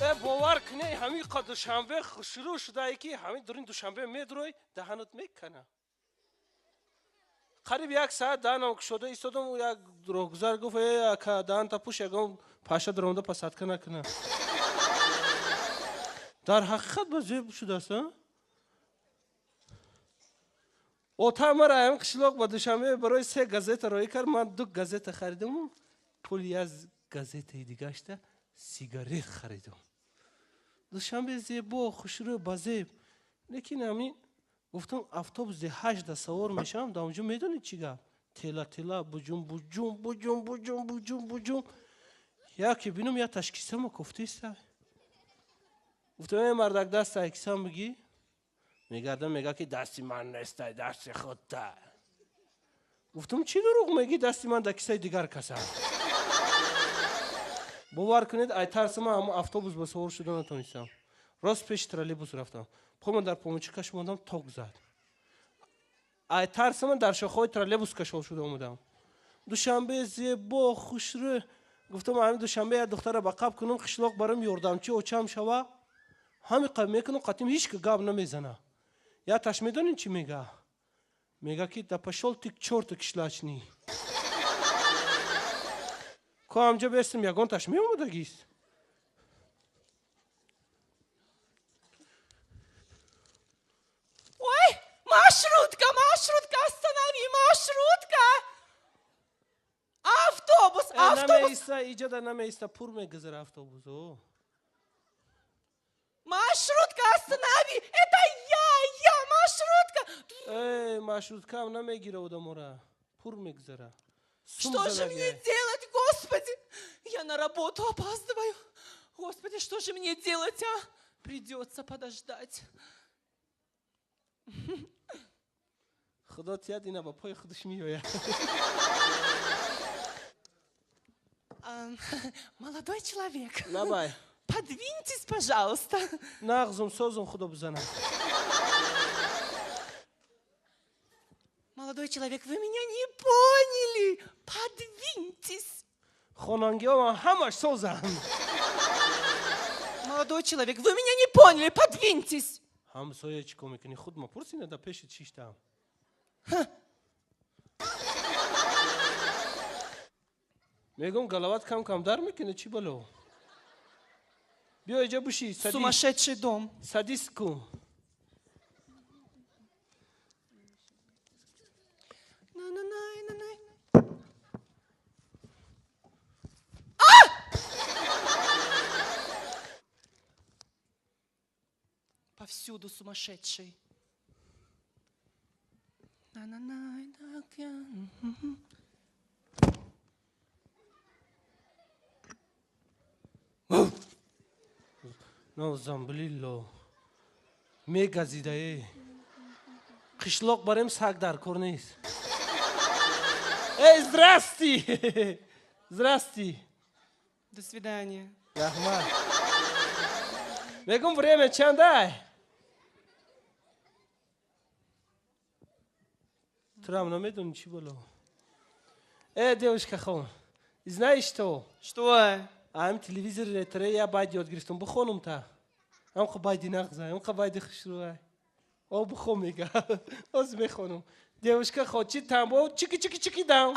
باور کنی همین قد دوشنبه شروع شده که همین دورین دوشنبه میدروی دهنت میکنه قریب 1 ساعت دهنم شده ایستادم و یک راهگذر گفت که دهن تا پوش یکم پاشا درونده پسات نکنه در حقیقت بزرگ شده است اوتا مرا همین قشلاق با دوشنبه برای 3 گازت رای کرد من 2 گازت خریدم و پولی از گازت دیگه اشته سیگارت خریدم دوشنبه زیبا خوشرو بازی لیکن همین گفتم اتوبوس 8 سوار میشم در اونجا میدونید چیگه تلا بجوم یکی بینم یا تشخیصم کفته است گفتم مردک دست اکسام بگی میگردم میگه که دستی من نیست دست خودت گفتم چی دروغ میگی دستی من در کیسه دیگر کسه باور کنید ای ترسم اما اتوبوس به سوار شدن نتونستم راست پیش ترالیبوس رفتم پامو در پاموچه کش موندم توق زد ای ترسم در شاخه ترالیبوس کشول شده اومدم دوشنبه زیبا خوشرو گفتم همین دوشنبه یه دختر با قاب کنم قشلاق برام یاردمچی اوچم شوه همین قاب میکنم قطیم هیچ که گاب نمیزنه یا تاش میدونین چی میگه که دا پشول تیک چورت کشلاچنی که همجا بیستم یگان تاش میومده گیست Ой, маршрутка, останови, маршрутка! Автобус! نمیسته ایجا در نمیسته پر میگذره اتوبوسو Маршрутка, останови! Это я, маршрутка! маршрутка هم نمیگیره و دموره پر میگذره Что же мне делать, Господи? Я на работу опаздываю. Господи, что же мне делать, а? Придется подождать. خدا تیاد اینا با پای خودش میوه Молодой человек, نبای подвиньтесь, пожалуйста. نغزم سازم خدا بزنم Молодой человек, вы меня не поняли. Подвиньтесь. خانانگی ها همش سازم Молодой человек, вы меня не поняли. Подвиньтесь. همسایه چی کن میکنی خود ما پرسینه در پیش چیشتم میگم گلوات کم در میکنه چی بلو بیا اینجا بوشی Сумасшедший дом. سادیس کن Повсюду сумасшедший. نو زنبلیلو میگزیده قشلاق بریم سگ در کار نیست ای здрасти До свидания. رحمت میگم время چنده ترام نمیدونی چی بلو девушка خون знаешь что Что? ам телевизор تره یا باید یاد گرفتم بخونم تا ام خب باید نغزه ام خب باید خشروه او بخون میگه از میخونم девушка خود چی تنبو چیکی دام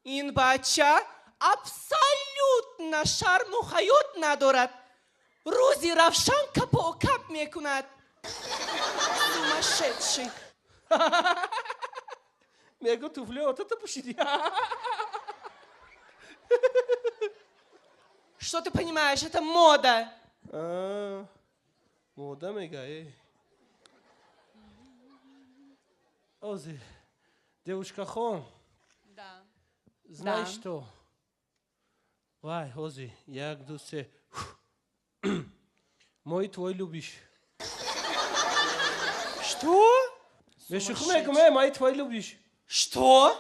این بچه абсолютно شرموخیوت ندارد. روزی روشن کپ و کپ میکند. Сумасшедший. میگه توفلی آتا پوشیدی Что ты понимаешь? Это мода. мода میگه اوزی девушка خون Да. знаешь что вай اوزی 1 2 3 мой твой любишь Что? мой твой любишь Что?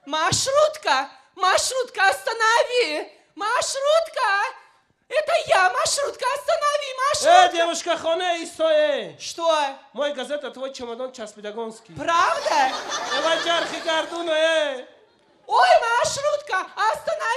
Маршрутка! Маршрутка, останови! Маршрутка! Это я, маршрутка, останови, маршрутка! девушка хоне истое Что? мой газета твой чемодан часпедагонский Правда? давай жархи гардуно Ой, маршрутка, останови!